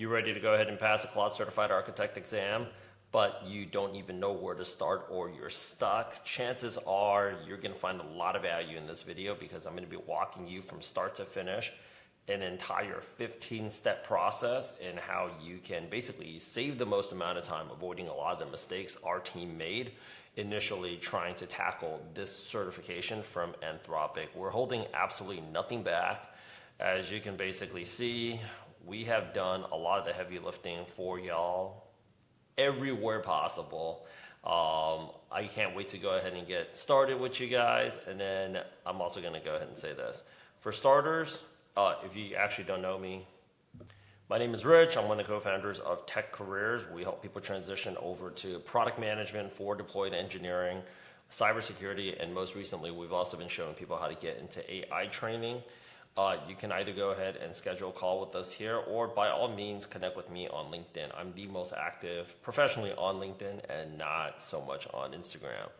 You're ready to go ahead and pass a Claude Certified Architect exam, but you don't even know where to start or you're stuck. Chances are you're going to find a lot of value in this video because I'm going to be walking you from start to finish an entire 15-step process in how you can basically save the most amount of time avoiding a lot of the mistakes our team made initially trying to tackle this certification from Anthropic. We're holding absolutely nothing back. As you can basically see, we have done a lot of the heavy lifting for y'all everywhere possible. I can't wait to go ahead and get started with you guys. And then I'm also going to go ahead and say this. For starters, if you actually don't know me, my name is Rich. I'm one of the co-founders of Tech Careers. We help people transition over to product management, forward deployed engineering, cybersecurity, and most recently, we've also been showing people how to get into AI training. You can either go ahead and schedule a call with us here, or by all means, connect with me on LinkedIn. I'm the most active professionally on LinkedIn and not so much on Instagram.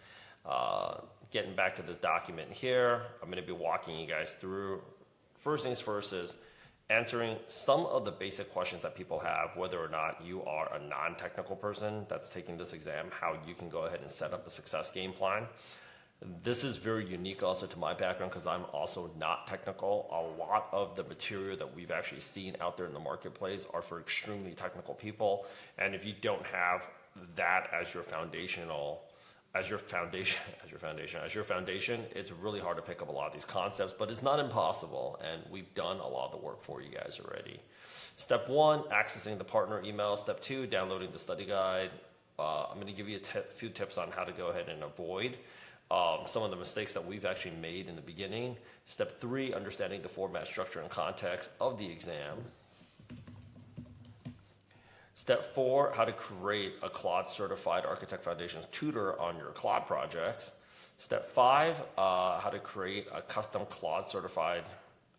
Getting back to this document here, I'm going to be walking you guys through. First things first is answering some of the basic questions that people have, whether or not you are a non-technical person that's taking this exam, how you can go ahead and set up a success game plan. This is very unique also to my background because I'm also not technical. A lot of the material that we've actually seen out there in the marketplace are for extremely technical people. And if you don't have that as your foundation, it's really hard to pick up a lot of these concepts, but it's not impossible. And we've done a lot of the work for you guys already. Step one, accessing the partner email. Step two, downloading the study guide. I'm going to give you a few tips on how to go ahead and avoid some of the mistakes that we've actually made in the beginning. Step three, understanding the format, structure, and context of the exam. Step four, how to create a Claude Certified Architect Foundations tutor on your Claude projects. Step five, how to create a custom Claude Certified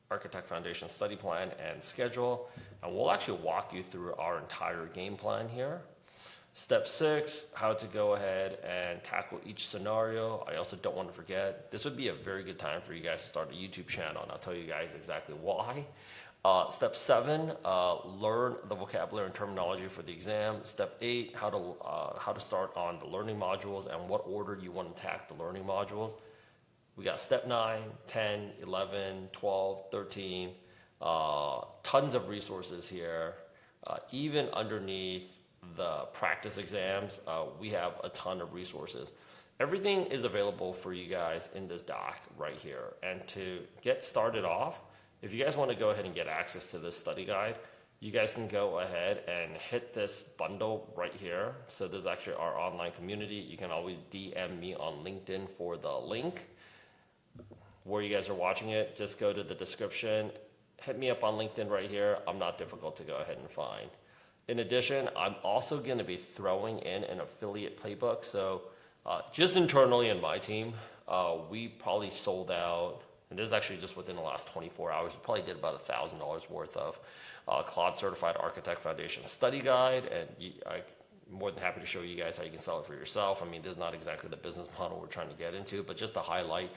Architect Foundation study plan and schedule. And we'll actually walk you through our entire game plan here. Step six, how to go ahead and tackle each scenario. I also don't want to forget, this would be a very good time for you guys to start a YouTube channel, and I'll tell you guys exactly why. Step seven, learn the vocabulary and terminology for the exam. Step eight, how to start on the learning modules and what order you want to attack the learning modules. We got step 9, 10, 11, 12, 13, tons of resources here. Even underneath the practice exams, we have a ton of resources. Everything is available for you guys in this doc right here. And to get started off, if you guys want to go ahead and get access to this study guide, you guys can go ahead and hit this bundle right here. So this is actually our online community. You can always DM me on LinkedIn for the link. Where you guys are watching it, just go to the description. Hit me up on LinkedIn right here. I'm not difficult to go ahead and find. In addition, I'm also going to be throwing in an affiliate playbook. So just internally in my team, we probably sold out, and this is actually just within the last 24 hours, we probably did about $1,000 worth of Claude Certified Architect Foundation study guide. And I'm more than happy to show you guys how you can sell it for yourself. I mean, this is not exactly the business model we're trying to get into, but just to highlight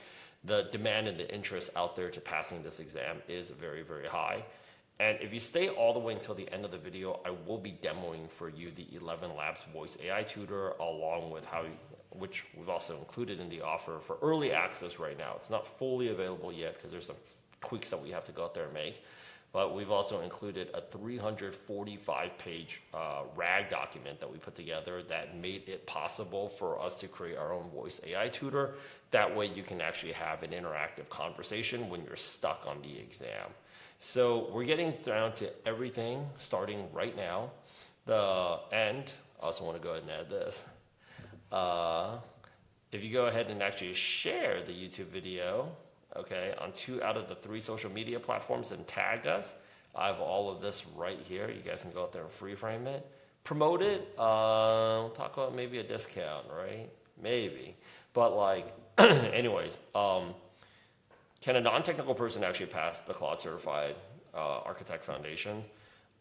the demand and the interest out there to passing this exam is very, very high. And if you stay all the way until the end of the video, I will be demoing for you the ElevenLabs Voice AI Tutor, along with which we've also included in the offer for early access right now. It's not fully available yet because there's some tweaks that we have to go out there and make. But we've also included a 345-page RAG document that we put together that made it possible for us to create our own voice AI tutor. That way you can actually have an interactive conversation when you're stuck on the exam. So we're getting down to everything starting right now. I also want to go ahead and add this. If you go ahead and actually share the YouTube video, okay, on 2 out of the 3 social media platforms and tag us, I have all of this right here. You guys can go out there and free frame it. Promote it. We'll talk about maybe a discount, right? Maybe. But like, anyways, can a non-technical person actually pass the Claude Certified Architect Foundations?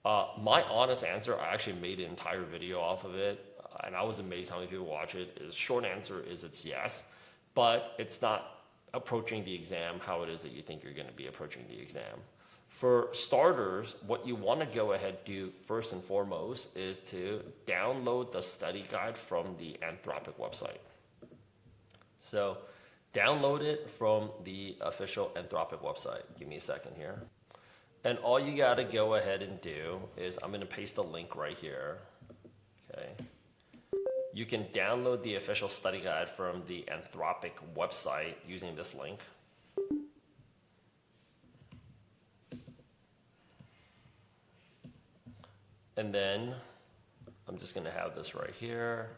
My honest answer, I actually made an entire video off of it, and I was amazed how many people watch it. Short answer is it's yes, but it's not approaching the exam how it is that you think you're going to be approaching the exam. For starters, what you want to go ahead and do first and foremost is to download the study guide from the Anthropic website. So download it from the official Anthropic website. Give me a second here. And all you got to go ahead and do is I'm going to paste a link right here. Okay. You can download the official study guide from the Anthropic website using this link. And then I'm just going to have this right here.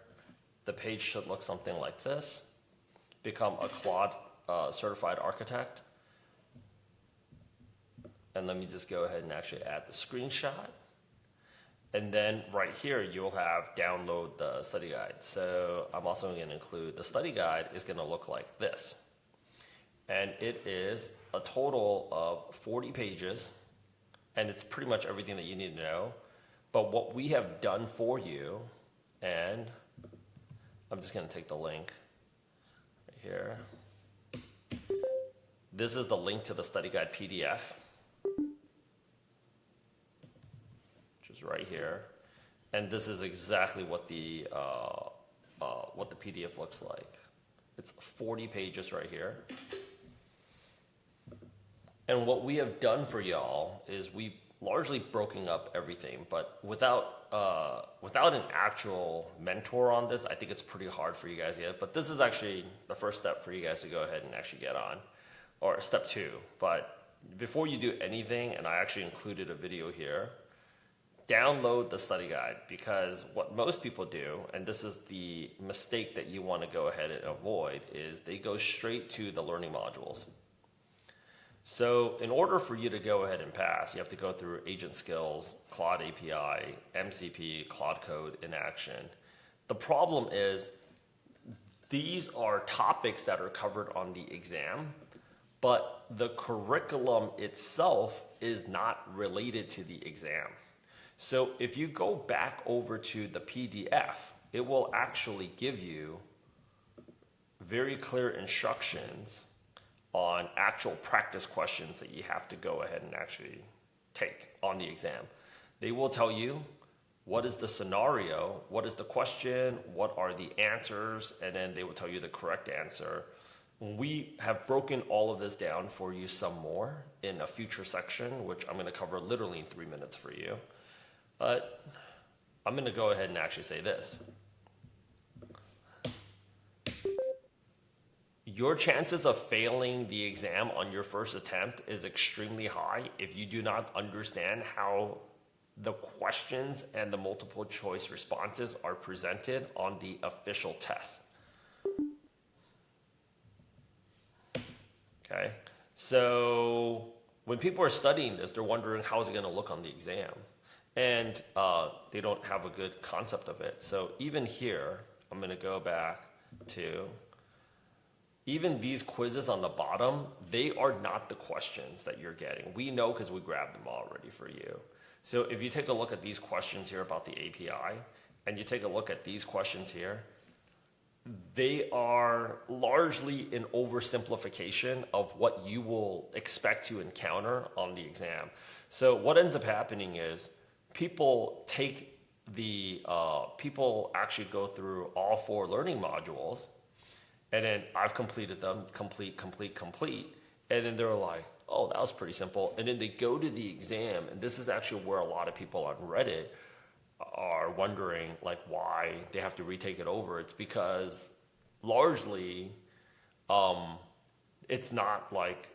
The page should look something like this. Become a Claude certified architect. And let me just go ahead and actually add the screenshot. And then right here, you'll have download the study guide. So I'm also going to include the study guide is going to look like this. And it is a total of 40 pages. And it's pretty much everything that you need to know. But what we have done for you, and I'm just going to take the link right here. This is the link to the study guide PDF, which is right here. And this is exactly what the PDF looks like. It's 40 pages right here. And what we have done for y'all is we largely broken up everything, but without an actual mentor on this, I think it's pretty hard for you guys to get. But this is actually the first step for you guys to go ahead and actually get on, or step 2. But before you do anything, and I actually included a video here, download the study guide, because what most people do, and this is the mistake that you want to go ahead and avoid, is they go straight to the learning modules. So in order for you to go ahead and pass, you have to go through Agent Skills, Claude API, MCP, Claude Code in action. The problem is these are topics that are covered on the exam, but the curriculum itself is not related to the exam. So if you go back over to the PDF, it will actually give you very clear instructions on actual practice questions that you have to go ahead and actually take on the exam. They will tell you what is the scenario, what is the question, what are the answers, and then they will tell you the correct answer. We have broken all of this down for you some more in a future section, which I'm going to cover literally in 3 minutes for you. But I'm going to go ahead and actually say this. Your chances of failing the exam on your first attempt is extremely high if you do not understand how the questions and the multiple choice responses are presented on the official test. Okay, so when people are studying this, they're wondering how is it going to look on the exam, and they don't have a good concept of it. So even here, I'm going to go back to even these quizzes on the bottom. They are not the questions that you're getting. We know because we grabbed them already for you. So if you take a look at these questions here about the API, and you take a look at these questions here, they are largely an oversimplification of what you will expect to encounter on the exam. So what ends up happening is people take the, people actually go through all 4 learning modules, and then I've completed them, complete. And then they're like, oh, that was pretty simple. And then they go to the exam, and this is actually where a lot of people on Reddit are wondering like why they have to retake it over. It's because largely it's not like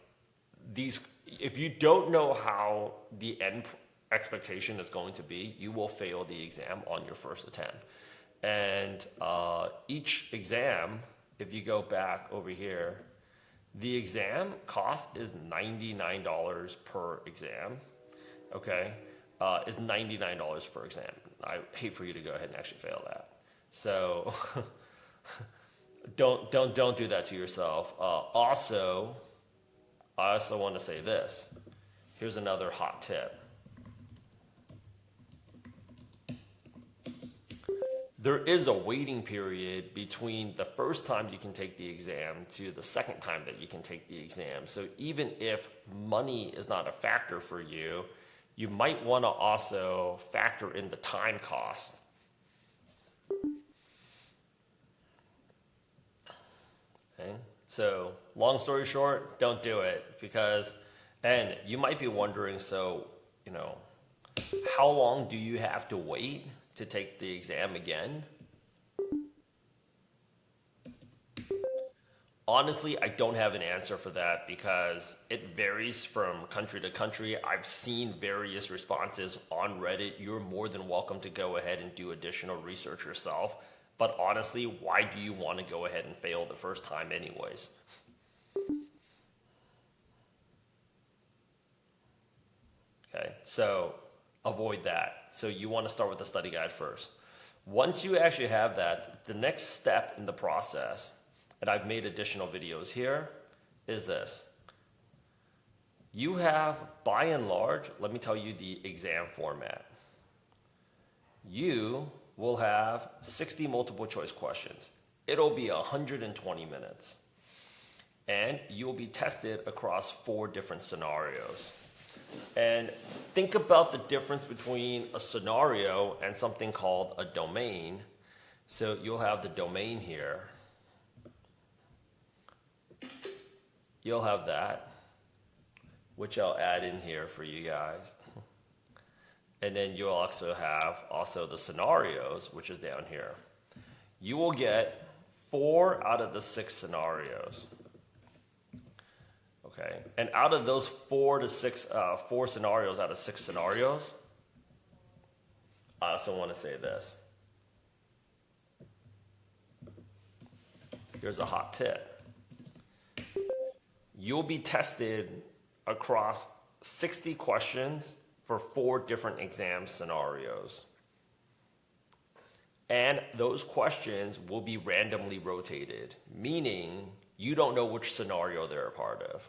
these, if you don't know how the end expectation is going to be, you will fail the exam on your first attempt. And each exam, if you go back over here, the exam cost is $99 per exam, okay? Is $99 per exam. I hate for you to go ahead and actually fail that. So don't do that to yourself. Also, I also want to say this. Here's another hot tip. there is a waiting period between the first time you can take the exam to the second time that you can take the exam. So even if money is not a factor for you, you might want to also factor in the time cost. Okay? So long story short, don't do it because, and you might be wondering, so, how long do you have to wait to take the exam again? Honestly, I don't have an answer for that because it varies from country to country. I've seen various responses on Reddit. You're more than welcome to go ahead and do additional research yourself. But honestly, why do you want to go ahead and fail the first time anyways? Okay, so avoid that. So you want to start with the study guide first. Once you actually have that, the next step in the process, and I've made additional videos here, is this. You have, by and large, let me tell you the exam format. You will have 60 multiple choice questions. It'll be 120 minutes. And you'll be tested across 4 different scenarios. And think about the difference between a scenario and something called a domain. So you'll have the domain here. You'll have that, which I'll add in here for you guys. And then you'll also have the scenarios, which is down here. You will get 4 out of the 6 scenarios. Okay, and out of those 4 scenarios out of 6 scenarios, I also want to say this. Here's a hot tip. You'll be tested across 60 questions for 4 different exam scenarios. And those questions will be randomly rotated, meaning you don't know which scenario they're a part of.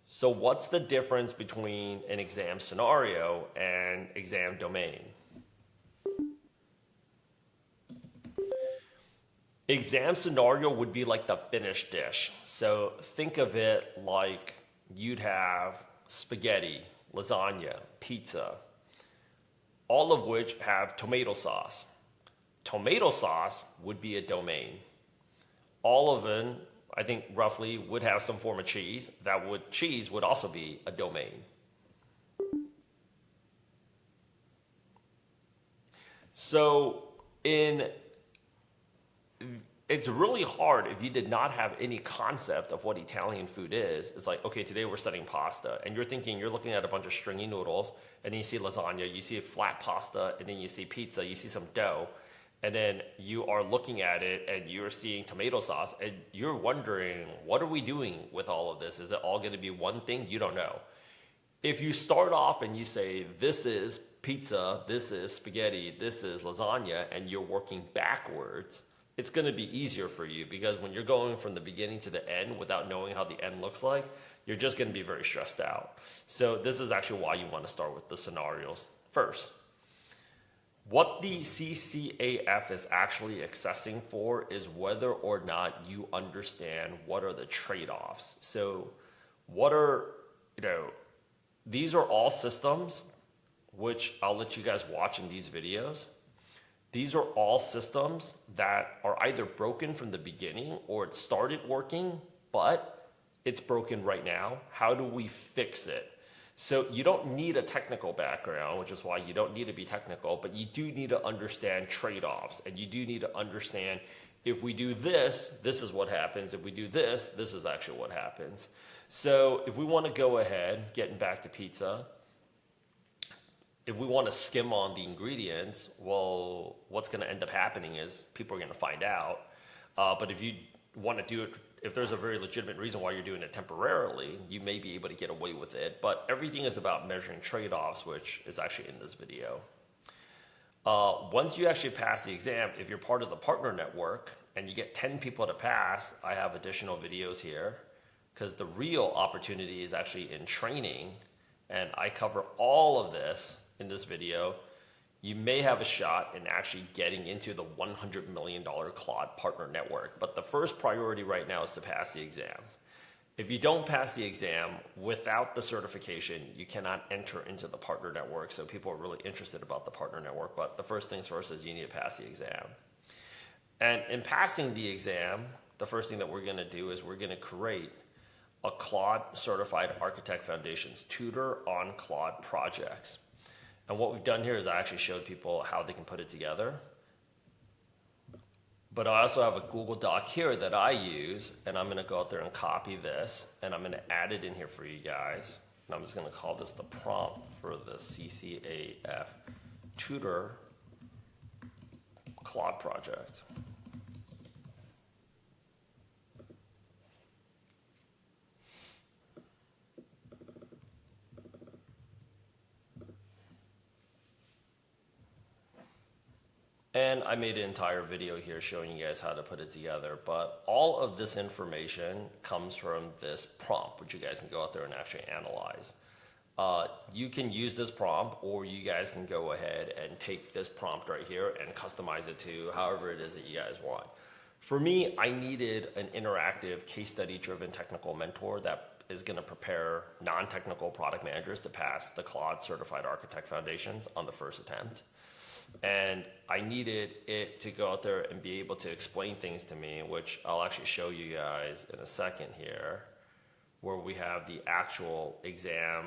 So what's the difference between an exam scenario and exam domain? Exam scenario would be like the finished dish. So think of it like you'd have spaghetti, lasagna, pizza, all of which have tomato sauce. Tomato sauce would be a domain. All of them, I think roughly, would have some form of cheese. Cheese would also be a domain. So it's really hard if you did not have any concept of what Italian food is. It's like, okay, today we're studying pasta, and you're looking at a bunch of stringy noodles, and then you see lasagna, you see a flat pasta, and then you see pizza, you see some dough, and then you are looking at it, and you're seeing tomato sauce, and you're wondering, what are we doing with all of this? Is it all going to be one thing? You don't know. If you start off and you say, this is pizza, this is spaghetti, this is lasagna, and you're working backwards, it's going to be easier for you because when you're going from the beginning to the end without knowing how the end looks like, you're just going to be very stressed out. So this is actually why you want to start with the scenarios first. What the CCA-F is actually assessing for is whether or not you understand what are the trade-offs. So these are all systems, which I'll let you guys watch in these videos. These are all systems that are either broken from the beginning or it started working, but it's broken right now. How do we fix it? So you don't need a technical background, which is why you don't need to be technical, but you do need to understand trade-offs, and you do need to understand if we do this, this is what happens. If we do this, this is actually what happens. So if we want to go ahead, getting back to pizza, if we want to skim on the ingredients, well, what's going to end up happening is people are going to find out. But if you want to do it, if there's a very legitimate reason why you're doing it temporarily, you may be able to get away with it. But everything is about measuring trade-offs, which is actually in this video. Once you actually pass the exam, if you're part of the partner network and you get 10 people to pass, I have additional videos here because the real opportunity is actually in training and I cover all of this in this video, you may have a shot in actually getting into the $100 million Claude partner network. But the first priority right now is to pass the exam. If you don't pass the exam without the certification, you cannot enter into the partner network. So people are really interested about the partner network. But the first things first is you need to pass the exam. And in passing the exam, the first thing that we're going to do is we're going to create a Claude Certified Architect Foundations Tutor on Claude projects. And what we've done here is I actually showed people how they can put it together. But I also have a Google Doc here that I use, and I'm going to go out there and copy this, and I'm going to add it in here for you guys. And I'm just going to call this the prompt for the CCA-F Tutor Claude project. And I made an entire video here showing you guys how to put it together, but all of this information comes from this prompt, which you guys can go out there and actually analyze. You can use this prompt, or you guys can go ahead and take this prompt right here and customize it to however it is that you guys want. For me, I needed an interactive case study driven technical mentor that is going to prepare non-technical product managers to pass the Claude Certified Architect Foundations on the first attempt. And I needed it to go out there and be able to explain things to me, which I'll actually show you guys in a second here, where we have the actual exam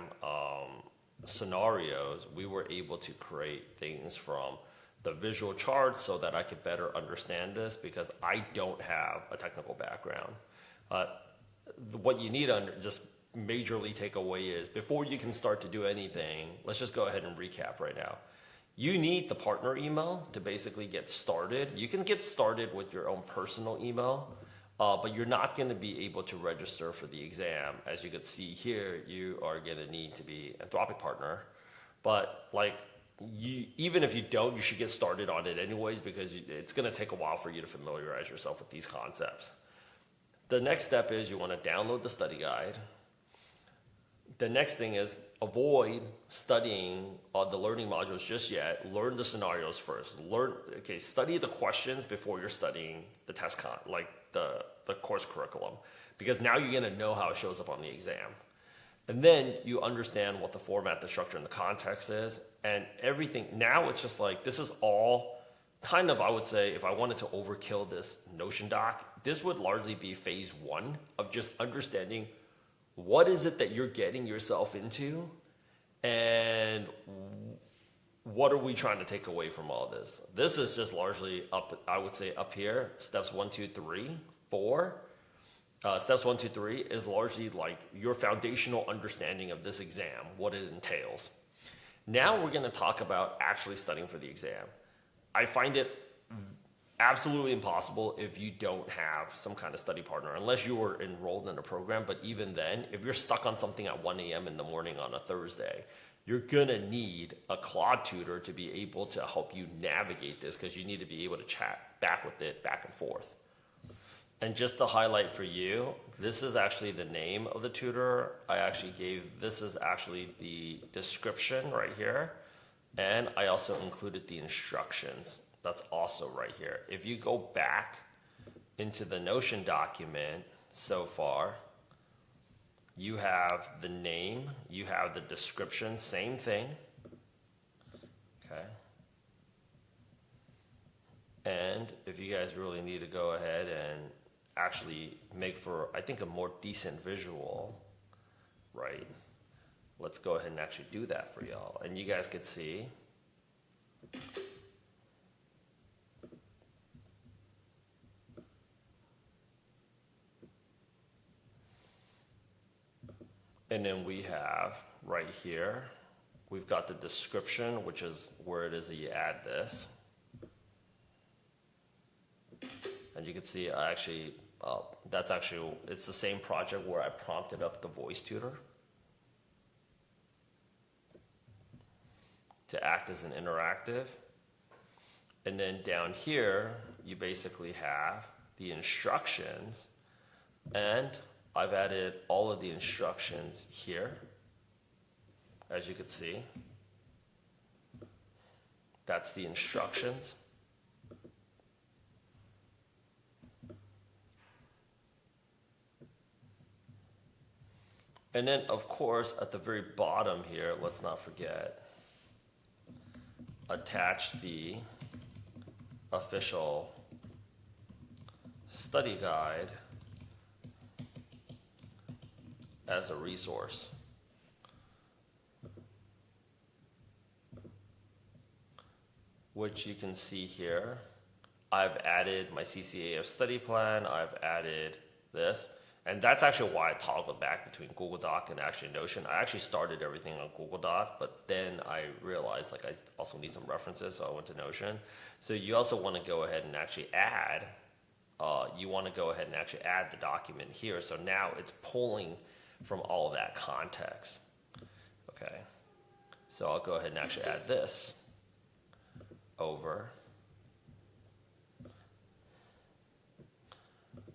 scenarios. We were able to create things from the visual charts so that I could better understand this, because I don't have a technical background. What you need to just majorly take away is, before you can start to do anything, let's just go ahead and recap right now. You need the partner email to basically get started. You can get started with your own personal email, but you're not going to be able to register for the exam. As you can see here, you are going to need to be an Anthropic partner. But even if you don't, you should get started on it anyways, because it's going to take a while for you to familiarize yourself with these concepts. The next step is you want to download the study guide. The next thing is avoid studying the learning modules just yet. Learn the scenarios first. Study the questions before you're studying the test the course curriculum, because now you're going to know how it shows up on the exam. And then you understand what the format, the structure, and the context is, and everything. Now it's just like, this is all kind of, I would say, if I wanted to overkill this Notion doc, this would largely be phase one of just understanding what is it that you're getting yourself into, and what are we trying to take away from all this? This is just largely up, I would say up here, steps 1, 2, 3, 4. Steps 1, 2, 3 is largely like your foundational understanding of this exam, what it entails. Now we're going to talk about actually studying for the exam. I find it absolutely impossible if you don't have some kind of study partner, unless you were enrolled in a program. But even then, if you're stuck on something at 1 a.m. in the morning on a Thursday, you're going to need a Claude tutor to be able to help you navigate this, because you need to be able to chat back with it back and forth. And just to highlight for you, this is actually the name of the tutor. This is actually the description right here. And I also included the instructions. That's also right here. If you go back into the Notion document so far, you have the name, you have the description, same thing. Okay. And if you guys really need to go ahead and actually make for, I think, a more decent visual, right? Let's go ahead and actually do that for y'all. And you guys could see. And then we have right here, we've got the description, which is where it is that you add this. And you can see it's the same project where I prompted up the voice tutor to act as an interactive. And then down here, you basically have the instructions, and I've added all of the instructions here. as you can see. That's the instructions. And then, of course, at the very bottom here, let's not forget, attach the official study guide as a resource. Which you can see here. I've added my CCA-F study plan, I've added this, and that's actually why I toggled back between Google Doc and actually Notion. I actually started everything on Google Doc, but then I realized like I also need some references, so I went to Notion. So you also want to go ahead and actually add, the document here. So now it's pulling from all of that context. Okay, so I'll go ahead and actually add this over.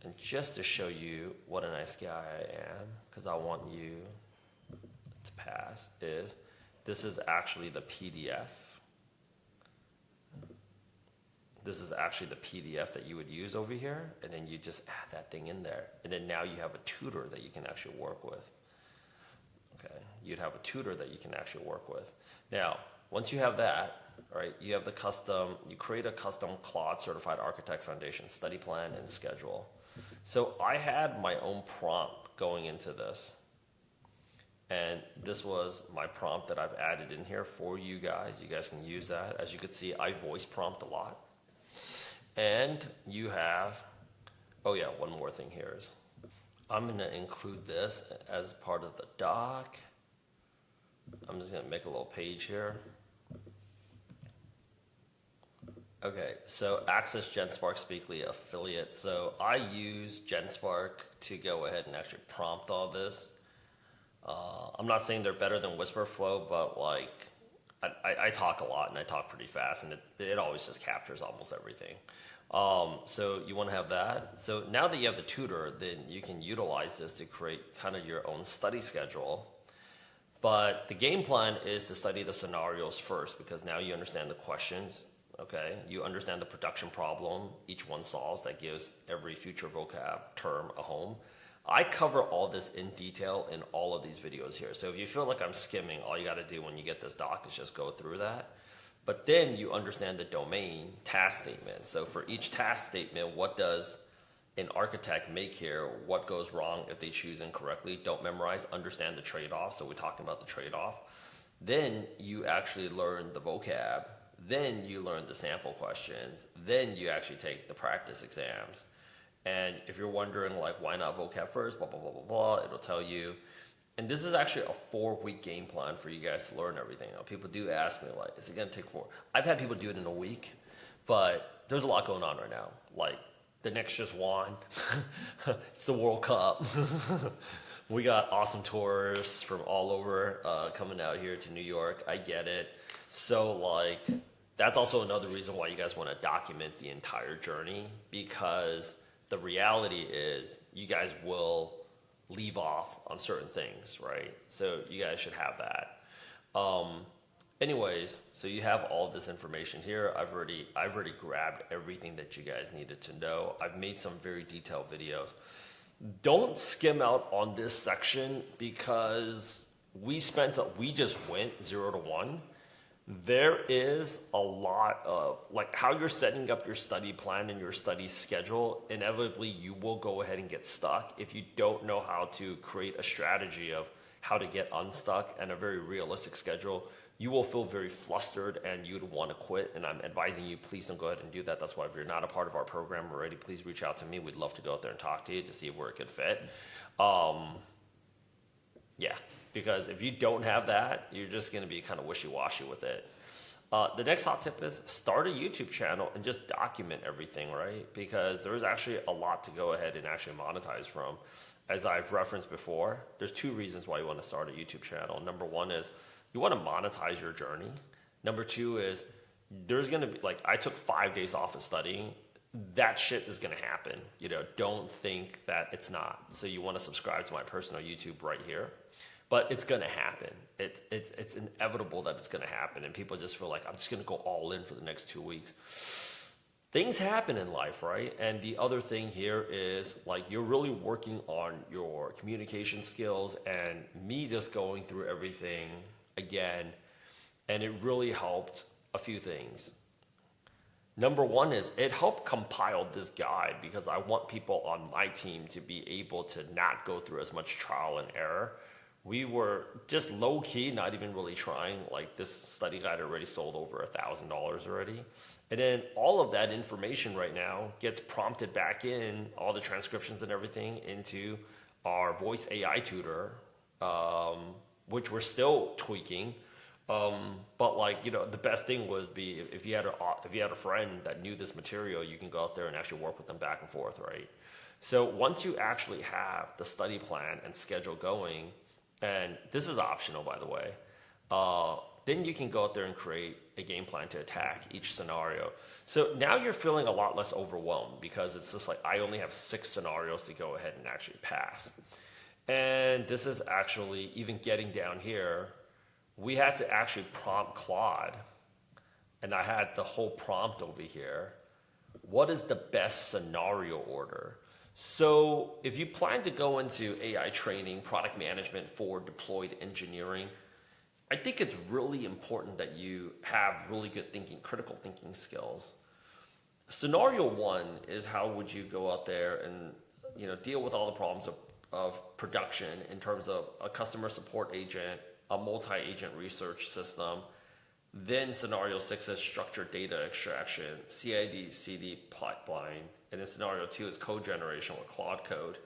And just to show you what a nice guy I am, because I want you to pass, is this is actually the PDF. This is actually the PDF that you would use over here, and then you just add that thing in there. And then now you have a tutor that you can actually work with. Okay, you'd have a tutor that you can actually work with. Now, once you have that, right, you have the you create a custom Claude Certified Architect Foundation study plan and schedule. So I had my own prompt going into this. And this was my prompt that I've added in here for you guys. You guys can use that. As you can see, I voice prompt a lot. And you have, oh yeah, one more thing here is, I'm gonna include this as part of the doc. I'm just gonna make a little page here. Okay, so access GenSpark Speakly affiliate. So I use GenSpark to go ahead and actually prompt all this. I'm not saying they're better than Whisperflow, but like I talk a lot and I talk pretty fast, and it always just captures almost everything. So you want to have that. So now that you have the tutor, then you can utilize this to create kind of your own study schedule. But the game plan is to study the scenarios first, because now you understand the questions. Okay, you understand the production problem each one solves that gives every future vocab term a home. I cover all this in detail in all of these videos here. So if you feel like I'm skimming, all you got to do when you get this doc is just go through that. But then you understand the domain task statement. So for each task statement, what does an architect make here? What goes wrong if they choose incorrectly? Don't memorize, understand the trade-off. So we're talking about the trade-off. Then you actually learn the vocab. Then you learn the sample questions. Then you actually take the practice exams. And if you're wondering, like, why not vocab first, blah, blah, blah, blah, blah, it'll tell you. And this is actually a 4-week game plan for you guys to learn everything. Now, people do ask me, like, is it going to take 4? I've had people do it in a week, but there's a lot going on right now. Like, the Knicks just won. It's the World Cup. We got awesome tourists from all over coming out here to New York. I get it. So, like, that's also another reason why you guys want to document the entire journey, because the reality is you guys will leave off on certain things, right? So you guys should have that. Anyways, so you have all this information here. I've already grabbed everything that you guys needed to know. I've made some very detailed videos. Don't skim out on this section, because we just went 0 to 1. There is a lot of, like, how you're setting up your study plan and your study schedule. Inevitably, you will go ahead and get stuck if you don't know how to create a strategy of how to get unstuck and a very realistic schedule. You will feel very flustered and you would want to quit. And I'm advising you, please don't go ahead and do that. That's why if you're not a part of our program already, please reach out to me. We'd love to go out there and talk to you to see where it could fit. Yeah. Because if you don't have that, you're just going to be kind of wishy-washy with it. The next hot tip is start a YouTube channel and just document everything, right? Because there's actually a lot to go ahead and actually monetize from. As I've referenced before, there's 2 reasons why you want to start a YouTube channel. Number 1 is you want to monetize your journey. Number 2 is there's going to be, like, I took 5 days off of studying. That shit is going to happen. You know, don't think that it's not. So you want to subscribe to my personal YouTube right here. But it's going to happen. It's inevitable that it's going to happen. And people just feel like, I'm just going to go all in for the next 2 weeks. Things happen in life, right? And the other thing here is like you're really working on your communication skills, and me just going through everything again, and it really helped a few things. Number one is it helped compile this guide because I want people on my team to be able to not go through as much trial and error. We were just low key, not even really trying. Like this study guide already sold over $1,000 already. And then all of that information right now gets prompted back in, all the transcriptions and everything, into our voice AI tutor, which we're still tweaking. But like, the best thing was if you had a friend that knew this material, you can go out there and actually work with them back and forth, right? So once you actually have the study plan and schedule going, and this is optional, by the way, then you can go out there and create a game plan to attack each scenario. So now you're feeling a lot less overwhelmed because it's just like, I only have 6 scenarios to go ahead and actually pass. And this is actually, even getting down here, we had to actually prompt Claude, and I had the whole prompt over here. What is the best scenario order? So if you plan to go into AI training, product management for deployed engineering, I think it's really important that you have really good thinking, critical thinking skills. Scenario 1 is how would you go out there and deal with all the problems of production in terms of a customer support agent, a multi-agent research system. Then scenario 6 is structured data extraction, CI/CD pipeline, and then scenario 2 is code generation with Claude Code,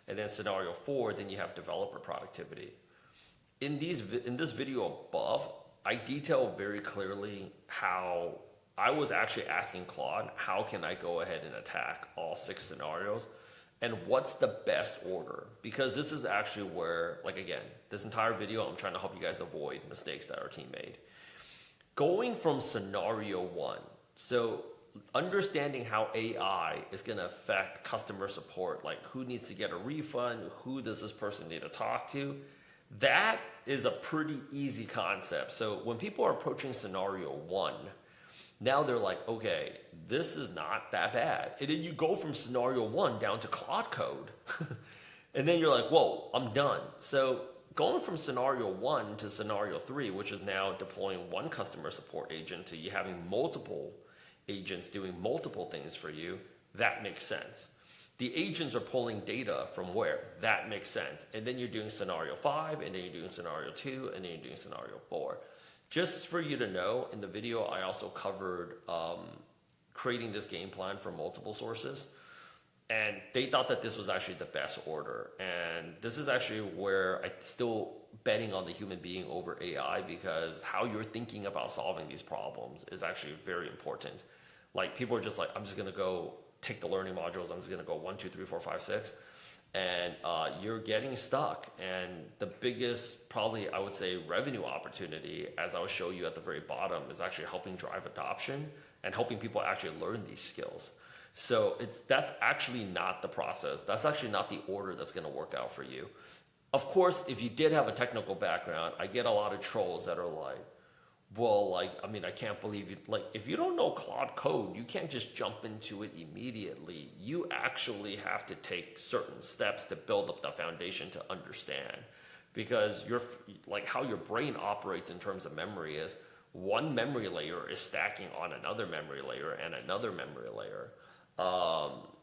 and then scenario 4, then you have developer productivity. In this video above, I detail very clearly how I was actually asking Claude, how can I go ahead and attack all 6 scenarios? And what's the best order? Because this is actually where, like again, this entire video, I'm trying to help you guys avoid mistakes that our team made. Going from scenario 1, so understanding how AI is going to affect customer support, like who needs to get a refund, who does this person need to talk to, that is a pretty easy concept. So when people are approaching scenario 1, now they're like, okay, this is not that bad. And then you go from scenario 1 down to Claude Code. And then you're like, whoa, I'm done. So going from scenario 1 to scenario 3, which is now deploying one customer support agent to you having multiple agents doing multiple things for you, that makes sense. The agents are pulling data from where? That makes sense. And then you're doing scenario 5, and then you're doing scenario 2, and then you're doing scenario 4. Just for you to know, in the video, I also covered creating this game plan from multiple sources. And they thought that this was actually the best order. And this is actually where I'm still betting on the human being over AI, because how you're thinking about solving these problems is actually very important. Like people are just like, I'm just going to go take the learning modules. I'm just going to go 1, 2, 3, 4, 5, 6. And you're getting stuck. And the biggest, probably I would say, revenue opportunity, as I'll show you at the very bottom, is actually helping drive adoption and helping people actually learn these skills. So that's actually not the process. That's actually not the order that's going to work out for you. Of course, if you did have a technical background, I get a lot of trolls that are like, well, like, I mean, I can't believe you. Like, if you don't know Claude Code, you can't just jump into it immediately. You actually have to take certain steps to build up the foundation to understand. Because like how your brain operates in terms of memory is one memory layer is stacking on another memory layer and another memory layer.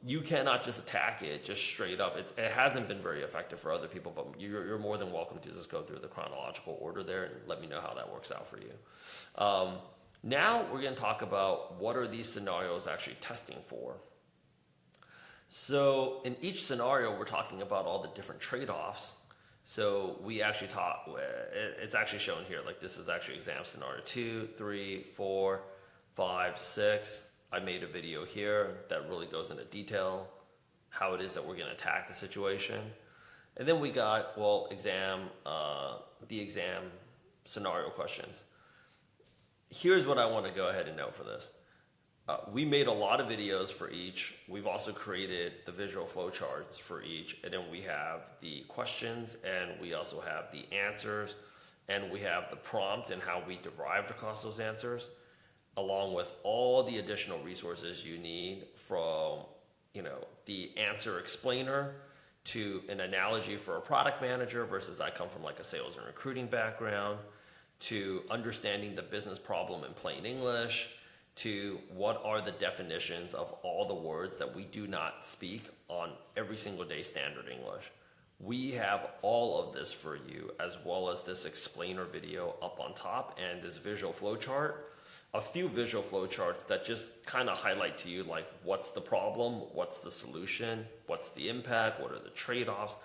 You cannot just attack it just straight up. It hasn't been very effective for other people, but you're more than welcome to just go through the chronological order there and let me know how that works out for you. Now we're going to talk about what are these scenarios actually testing for. So in each scenario, we're talking about all the different trade-offs. So we actually taught, it's actually shown here, like this is actually exam scenario 2, 3, 4, 5, 6. I made a video here that really goes into detail how it is that we're going to attack the situation. And then we got, well, the exam scenario questions. Here's what I want to go ahead and note for this. We made a lot of videos for each. We've also created the visual flowcharts for each. And then we have the questions, and we also have the answers, and we have the prompt and how we derived across those answers, along with all the additional resources you need from, the answer explainer to an analogy for a product manager versus I come from like a sales and recruiting background, to understanding the business problem in plain English, to what are the definitions of all the words that we do not speak on every single day standard English. We have all of this for you, as well as this explainer video up on top and this visual flowchart. A few visual flowcharts that just kind of highlight to you like what's the problem, what's the solution, what's the impact, what are the trade-offs.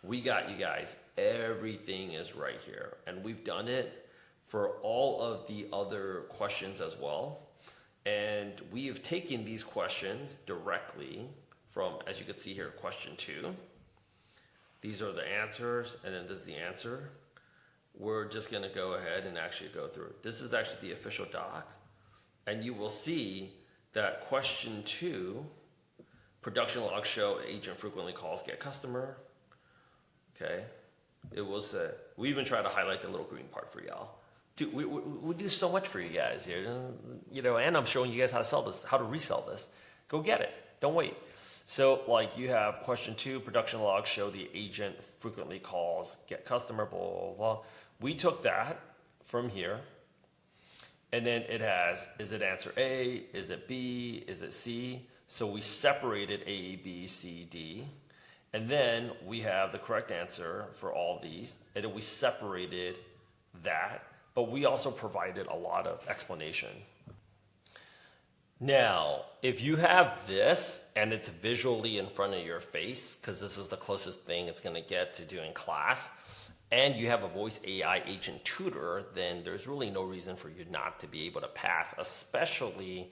We got you guys. Everything is right here. And we've done it for all of the other questions as well. And we have taken these questions directly from, as you can see here, question 2. These are the answers, and then this is the answer. We're just going to go ahead and actually go through it. This is actually the official doc. And you will see that question 2, production logs show agent frequently calls get customer. Okay. It will say, we even try to highlight the little green part for y'all. Dude, we do so much for you guys here, and I'm showing you guys how to sell this, how to resell this. Go get it. Don't wait. So like you have question 2, production logs show the agent frequently calls, get customer, blah, blah, blah. We took that from here, and then it has, is it answer A, is it B, is it C? So we separated A, B, C, D, and then we have the correct answer for all these, and then we separated that. But we also provided a lot of explanation. Now, if you have this and it's visually in front of your face, because this is the closest thing it's going to get to doing class, and you have a voice AI agent tutor, then there's really no reason for you not to be able to pass, especially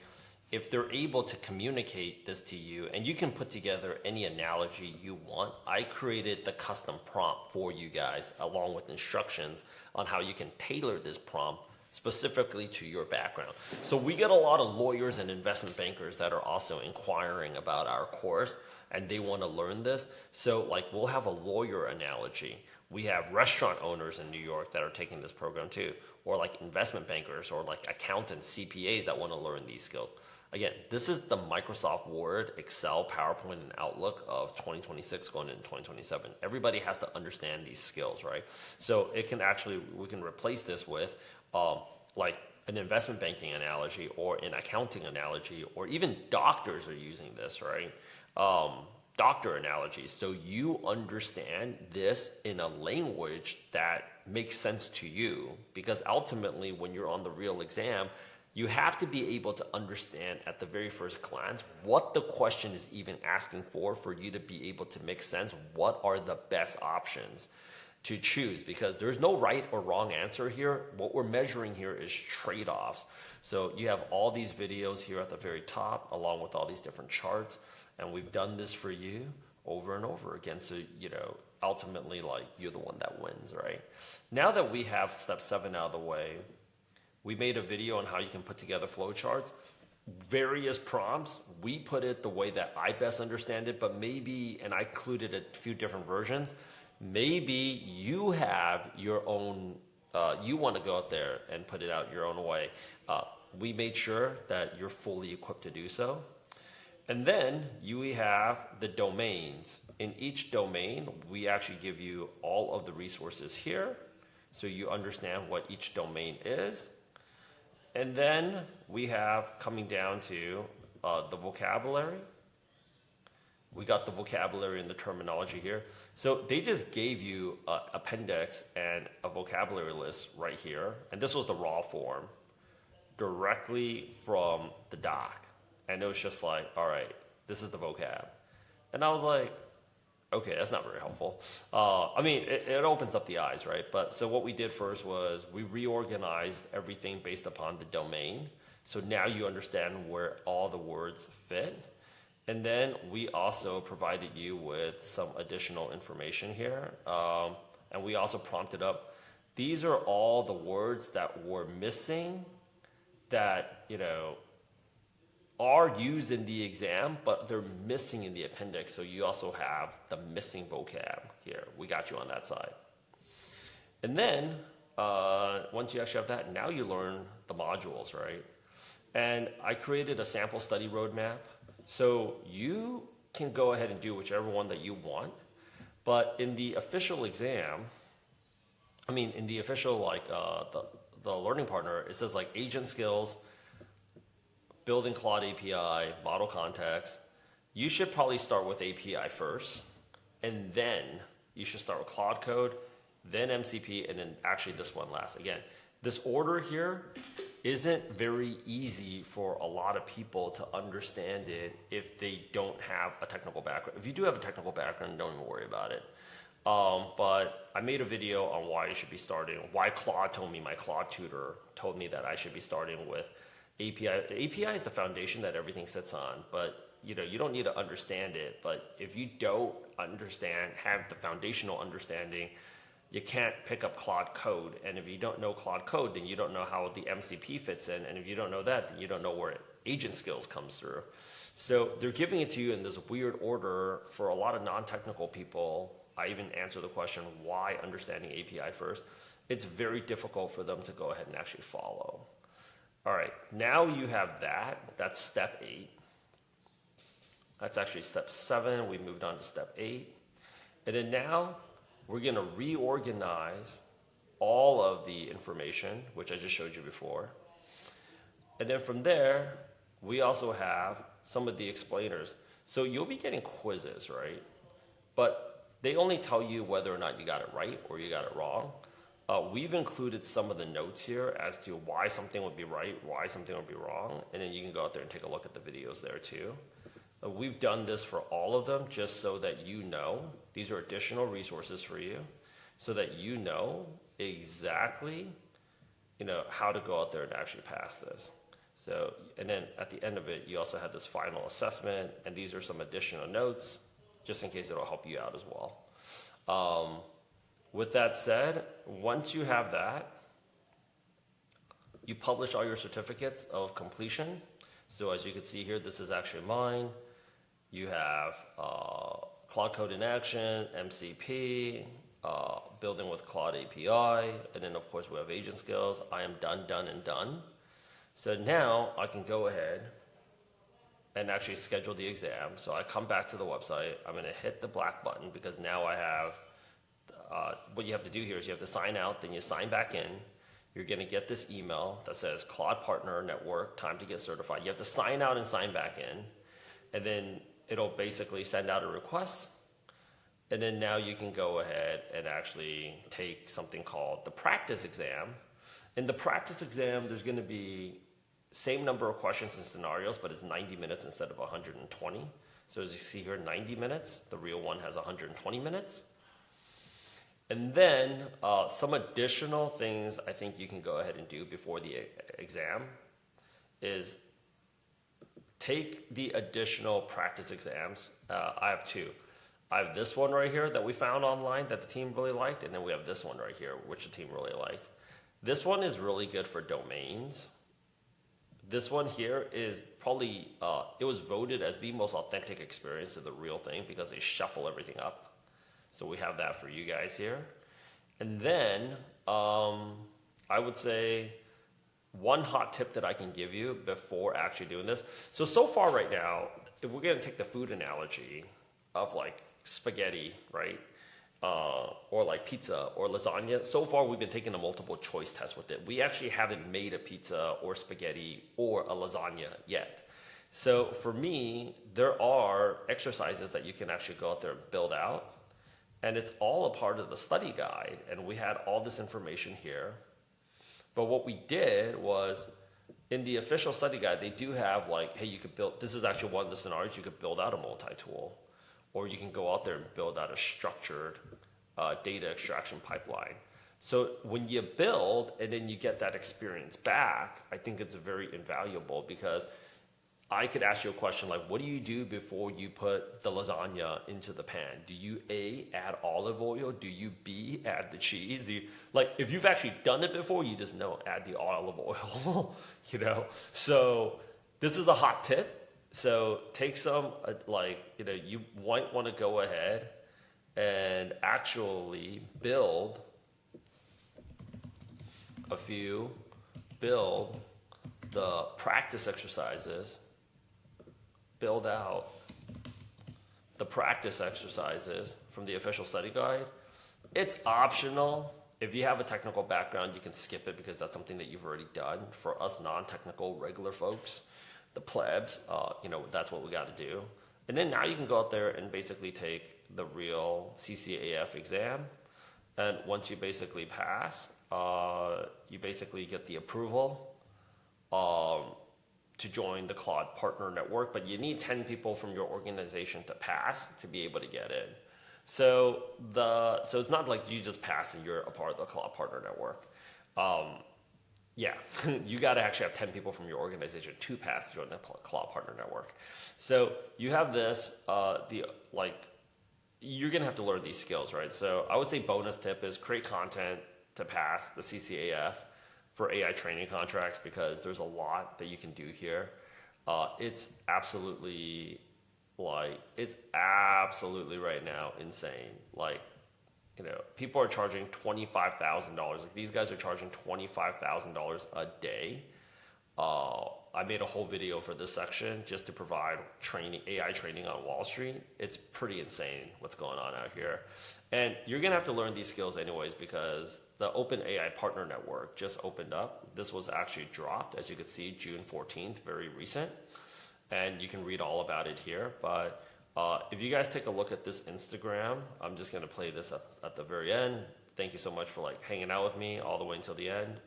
if they're able to communicate this to you, and you can put together any analogy you want. I created the custom prompt for you guys along with instructions on how you can tailor this prompt specifically to your background. So we get a lot of lawyers and investment bankers that are also inquiring about our course, and they want to learn this. So like we'll have a lawyer analogy. We have restaurant owners in New York that are taking this program too, or like investment bankers or like accountants, CPAs that want to learn these skills. Again, this is the Microsoft Word, Excel, PowerPoint, and Outlook of 2026 going into 2027. Everybody has to understand these skills, right? So it can actually, we can replace this with like an investment banking analogy or an accounting analogy, or even doctors are using this, right? Doctor analogies. So you understand this in a language that makes sense to you, because ultimately when you're on the real exam, you have to be able to understand at the very first glance what the question is even asking for you to be able to make sense. What are the best options to choose? Because there's no right or wrong answer here. What we're measuring here is trade-offs. So you have all these videos here at the very top, along with all these different charts. And we've done this for you over and over again. So, ultimately, like, you're the one that wins, right? Now that we have step 7 out of the way, we made a video on how you can put together flowcharts, various prompts. We put it the way that I best understand it, but maybe, and I included a few different versions, maybe you have your own, you want to go out there and put it out your own way. We made sure that you're fully equipped to do so. And then we have the domains. In each domain, we actually give you all of the resources here, so you understand what each domain is. And then we have, coming down to the vocabulary. We got the vocabulary and the terminology here. So they just gave you an appendix and a vocabulary list right here. And this was the raw form directly from the doc. And it was just like, all right, this is the vocab. And I was like, okay, that's not very helpful. I mean, it opens up the eyes, right? But so what we did first was we reorganized everything based upon the domain. So now you understand where all the words fit. And then we also provided you with some additional information here. And we also prompted up, these are all the words that were missing that, are used in the exam, but they're missing in the appendix. So you also have the missing vocab here. We got you on that side. And then once you actually have that, now you learn the modules, right? And I created a sample study roadmap. So you can go ahead and do whichever one that you want. But in the official exam, in the official, the learning partner, it says like agent skills, building Claude API, model context. You should probably start with API first, and then you should start with Claude Code, then MCP, and then actually this one last. Again, this order here isn't very easy for a lot of people to understand it if they don't have a technical background. If you do have a technical background, don't even worry about it. But I made a video on why you should be starting, why Claude told me, my Claude tutor told me that I should be starting with API. API is the foundation that everything sits on, but you don't need to understand it. But if you don't have the foundational understanding, you can't pick up Claude Code. And if you don't know Claude Code, then you don't know how the MCP fits in. And if you don't know that, then you don't know where agent skills comes through. So they're giving it to you in this weird order. For a lot of non-technical people, I even answer the question, why understanding API first? It's very difficult for them to go ahead and actually follow. All right, now you have that. That's step 8. That's actually step 7. We moved on to step 8. And then now we're going to reorganize all of the information, which I just showed you before. And then from there, we also have some of the explainers. So you'll be getting quizzes, right? But they only tell you whether or not you got it right or you got it wrong. We've included some of the notes here as to why something would be right, why something would be wrong, and then you can go out there and take a look at the videos there too. We've done this for all of them just so that you know, these are additional resources for you, so that you know exactly how to go out there and actually pass this. So, and then at the end of it, you also have this final assessment, and these are some additional notes, just in case it'll help you out as well. With that said, once you have that, you publish all your certificates of completion. So as you can see here, this is actually mine. You have Claude Code in Action, MCP, building with Claude API, and then of course we have agent skills. I am done, and done. So now I can go ahead and actually schedule the exam. So I come back to the website. I'm going to hit the black button because now I have, what you have to do here is you have to sign out, then you sign back in. You're going to get this email that says Claude Partner Network, time to get certified. You have to sign out and sign back in, and then it'll basically send out a request. And then now you can go ahead and actually take something called the practice exam. In the practice exam, there's going to be same number of questions and scenarios, but it's 90 minutes instead of 120. So as you see here, 90 minutes. The real one has 120 minutes. And then some additional things I think you can go ahead and do before the exam is take the additional practice exams. I have 2. I have this one right here that we found online that the team really liked, and then we have this one right here, which the team really liked. This one is really good for domains. This one here is probably, it was voted as the most authentic experience of the real thing because they shuffle everything up. So we have that for you guys here. And then I would say one hot tip that I can give you before actually doing this. So far right now, if we're going to take the food analogy of like spaghetti, right? Or like pizza or lasagna, so far we've been taking a multiple choice test with it. We actually haven't made a pizza or spaghetti or a lasagna yet. So for me, there are exercises that you can actually go out there and build out. And it's all a part of the study guide. And we had all this information here. But what we did was, in the official study guide, they do have like, hey, you could build, this is actually one of the scenarios, you could build out a multi-tool. Or you can go out there and build out a structured data extraction pipeline. So when you build and then you get that experience back, I think it's very invaluable because I could ask you a question like, what do you do before you put the lasagna into the pan? Do you A, add olive oil? Do you B, add the cheese? Like if you've actually done it before, you just know, add the olive oil, So this is a hot tip. So take some, you might want to go ahead and actually build the practice exercises, build out the practice exercises from the official study guide. It's optional. If you have a technical background, you can skip it because that's something that you've already done. For us non-technical regular folks, the plebs, that's what we got to do. And then now you can go out there and basically take the real CCA-F exam. And once you basically pass, you basically get the approval to join the Claude Partner Network, but you need 10 people from your organization to pass to be able to get in. So it's not like you just pass and you're a part of the Claude Partner Network. You got to actually have 10 people from your organization to pass to join the Claude Partner Network. So you have this, you're going to have to learn these skills, right? So I would say bonus tip is create content to pass the CCA-F for AI training contracts, because there's a lot that you can do here. It's absolutely right now insane. People are charging $25,000. These guys are charging $25,000 a day. I made a whole video for this section just to provide AI training on Wall Street. It's pretty insane what's going on out here. And you're gonna have to learn these skills anyways, because the Open AI Partner Network just opened up. This was actually dropped, as you can see, June 14th, very recent. And you can read all about it here. But if you guys take a look at this Instagram, I'm just gonna play this at the very end. Thank you so much for hanging out with me all the way until the end.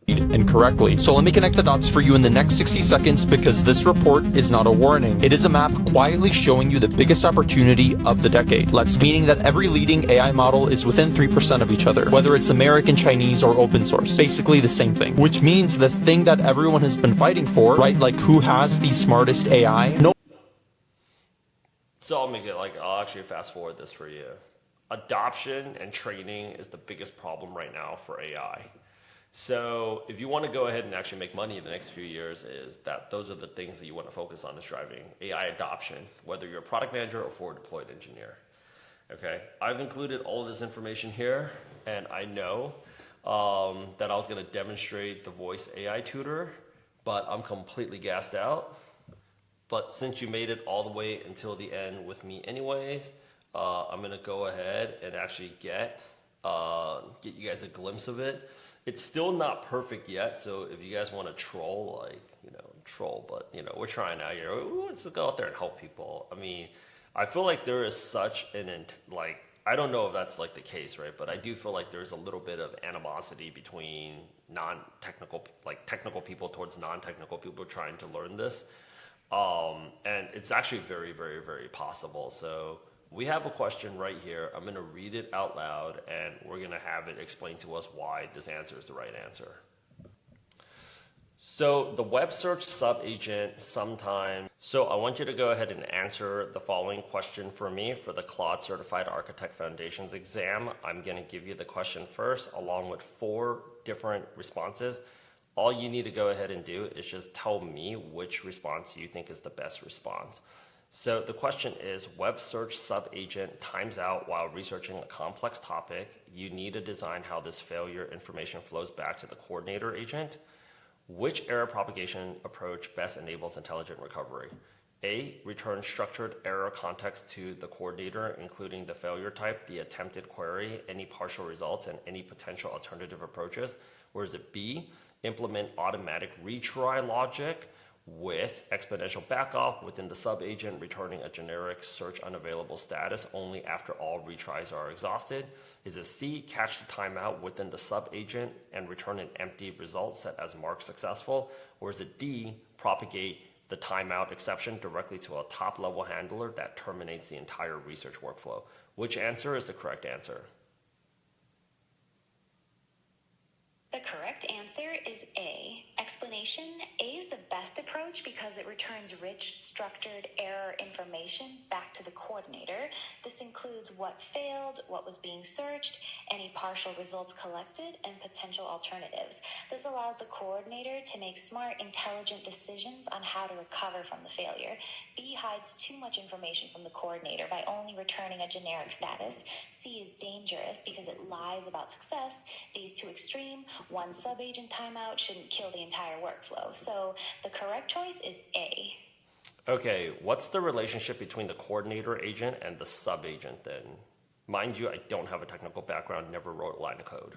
Incorrectly. So let me connect the dots for you in the next 60 seconds, because this report is not a warning. It is a map quietly showing you the biggest opportunity of the decade. Meaning that every leading AI model is within 3% of each other, whether it's American, Chinese, or open source. Basically the same thing. Which means the thing that everyone has been fighting for, right? Who has the smartest AI? No. So I'll actually fast forward this for you. Adoption and training is the biggest problem right now for AI. So if you want to go ahead and actually make money in the next few years, those are the things that you want to focus on, is driving AI adoption, whether you're a product manager or forward deployed engineer. Okay, I've included all of this information here, and I know that I was going to demonstrate the voice AI tutor, but I'm completely gassed out. But since you made it all the way until the end with me anyways, I'm going to go ahead and actually get you guys a glimpse of it. It's still not perfect yet, so if you guys want to troll, but we're trying out here. Let's go out there and help people. I mean, I feel like there is such I don't know if that's the case, right? But I do feel like there's a little bit of animosity between technical people towards non-technical people trying to learn this. And it's actually very, very, very possible. So we have a question right here. I'm going to read it out loud, and we're going to have it explain to us why this answer is the right answer. So the web search sub-agent So I want you to go ahead and answer the following question for me for the Claude Certified Architect Foundations exam. I'm going to give you the question first, along with 4 different responses. All you need to go ahead and do is just tell me which response you think is the best response. So the question is, web search sub-agent times out while researching a complex topic. You need to design how this failure information flows back to the coordinator agent. Which error propagation approach best enables intelligent recovery? A, return structured error context to the coordinator, including the failure type, the attempted query, any partial results, and any potential alternative approaches. Or is it B, implement automatic retry logic with exponential backoff within the sub-agent, returning a generic search unavailable status only after all retries are exhausted? Is it C, catch the timeout within the sub-agent and return an empty result set as marked successful? Or is it D, propagate the timeout exception directly to a top-level handler that terminates the entire research workflow? Which answer is the correct answer? The correct answer is A. Explanation. A is the best approach because it returns rich, structured error information back to the coordinator. This includes what failed, what was being searched, any partial results collected, and potential alternatives. This allows the coordinator to make smart, intelligent decisions on how to recover from the failure. B hides too much information from the coordinator by only returning a generic status. C is dangerous because it lies about success. D is too extreme. One sub-agent timeout shouldn't kill the entire workflow. So the correct choice is A. Okay, what's the relationship between the coordinator agent and the sub-agent then? Mind you, I don't have a technical background, never wrote a line of code.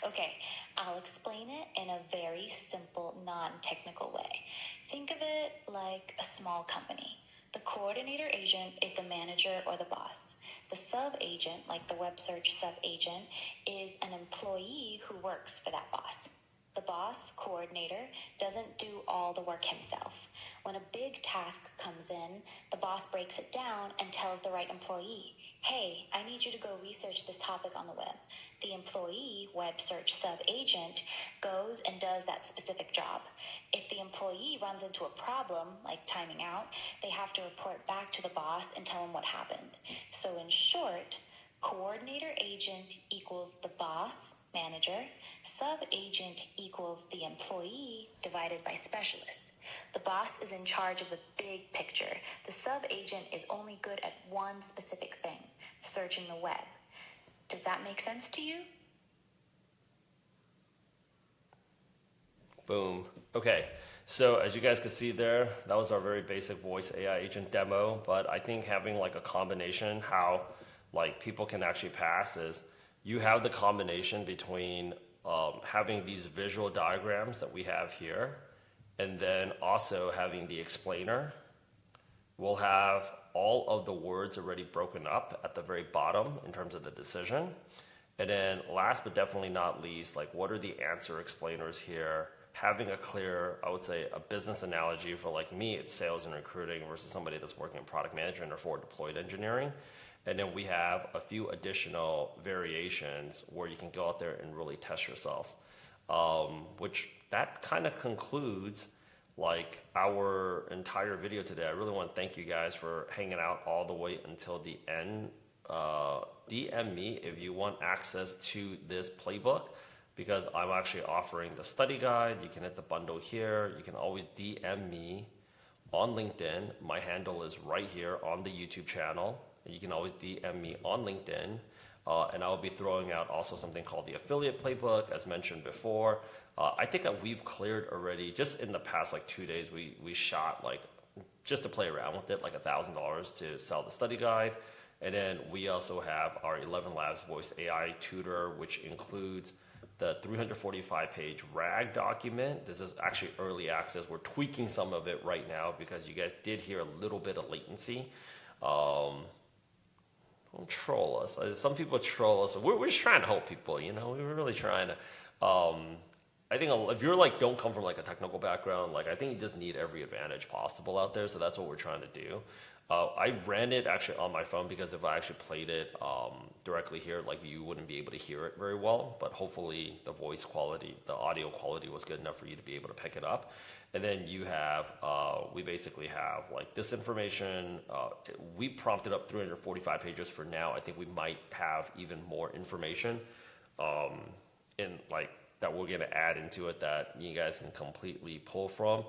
Okay, I'll explain it in a very simple, non-technical way. Think of it like a small company. The coordinator agent is the manager or the boss. The sub-agent, like the web search sub-agent, is an employee who works for that boss. The boss, coordinator, doesn't do all the work himself. When a big task comes in, the boss breaks it down and tells the right employee, hey, I need you to go research this topic on the web. The employee, web search sub-agent, goes and does that specific job. If the employee runs into a problem, like timing out, they have to report back to the boss and tell him what happened. So in short, coordinator agent equals the boss, manager, sub-agent equals the employee divided by specialist. The boss is in charge of the big picture. The sub-agent is only good at one specific thing, searching the web. Does that make sense to you? Boom. Okay, so as you guys could see there, that was our very basic voice AI agent demo, but I think having like a combination, how like people can actually pass is you have the combination between having these visual diagrams that we have here, and then also having the explainer. We'll have all of the words already broken up at the very bottom in terms of the decision. And then last but definitely not least, like what are the answer explainers here? Having a clear, I would say, a business analogy for like me, it's sales and recruiting versus somebody that's working in product management or forward deployed engineering. And then we have a few additional variations where you can go out there and really test yourself, which that kind of concludes like our entire video today. I really want to thank you guys for hanging out all the way until the end. DM me if you want access to this playbook, because I'm actually offering the study guide. You can hit the bundle here. You can always DM me on LinkedIn. My handle is right here on the YouTube channel. You can always DM me on LinkedIn. And I'll be throwing out also something called the affiliate playbook, as mentioned before. I think we've cleared already, just in the past like 2 days, we shot like, just to play around with it, like $1,000 to sell the study guide. And then we also have our ElevenLabs Voice AI Tutor, which includes the 345-page RAG document. This is actually early access. We're tweaking some of it right now because you guys did hear a little bit of latency. Don't troll us. Some people troll us. We're just trying to help people, you know. We're really trying to. I think if you're like don't come from like a technical background, like I think you just need every advantage possible out there. So that's what we're trying to do. I ran it actually on my phone because if I actually played it directly here, like you wouldn't be able to hear it very well. But hopefully the voice quality, the audio quality was good enough for you to be able to pick it up. And then you have, we basically have like this information. We prompted up 345 pages for now. I think we might have even more information in like that we're going to add into it that you guys can completely pull from.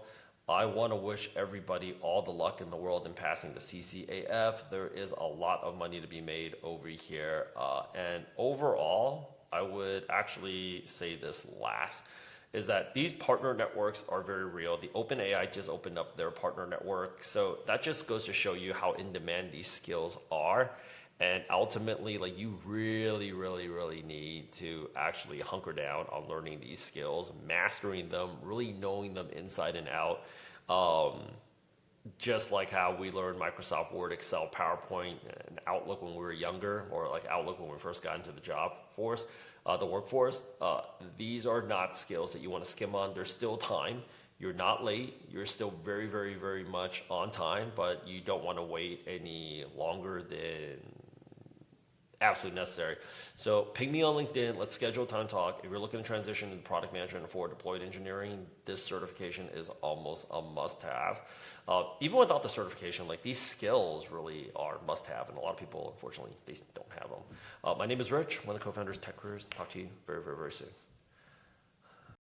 I want to wish everybody all the luck in the world in passing the CCA-F. There is a lot of money to be made over here. And overall, I would actually say this last, is that these partner networks are very real. The OpenAI just opened up their partner network. So that just goes to show you how in demand these skills are. And ultimately, like you really, really, really need to actually hunker down on learning these skills, mastering them, really knowing them inside and out. Just like how we learned Microsoft Word, Excel, PowerPoint, and Outlook when we were younger, or like Outlook when we first got into the job force, the workforce. These are not skills that you want to skim on. There's still time. You're not late. You're still very, very, very much on time, but you don't want to wait any longer than absolutely necessary. So ping me on LinkedIn. Let's schedule a time to talk. If you're looking to transition into product management and forward deployed engineering, this certification is almost a must-have. Even without the certification, like these skills really are must-have, and a lot of people, unfortunately, they don't have them. My name is Rich, one of the co-founders of Tech Careers. Talk to you very, very, very soon.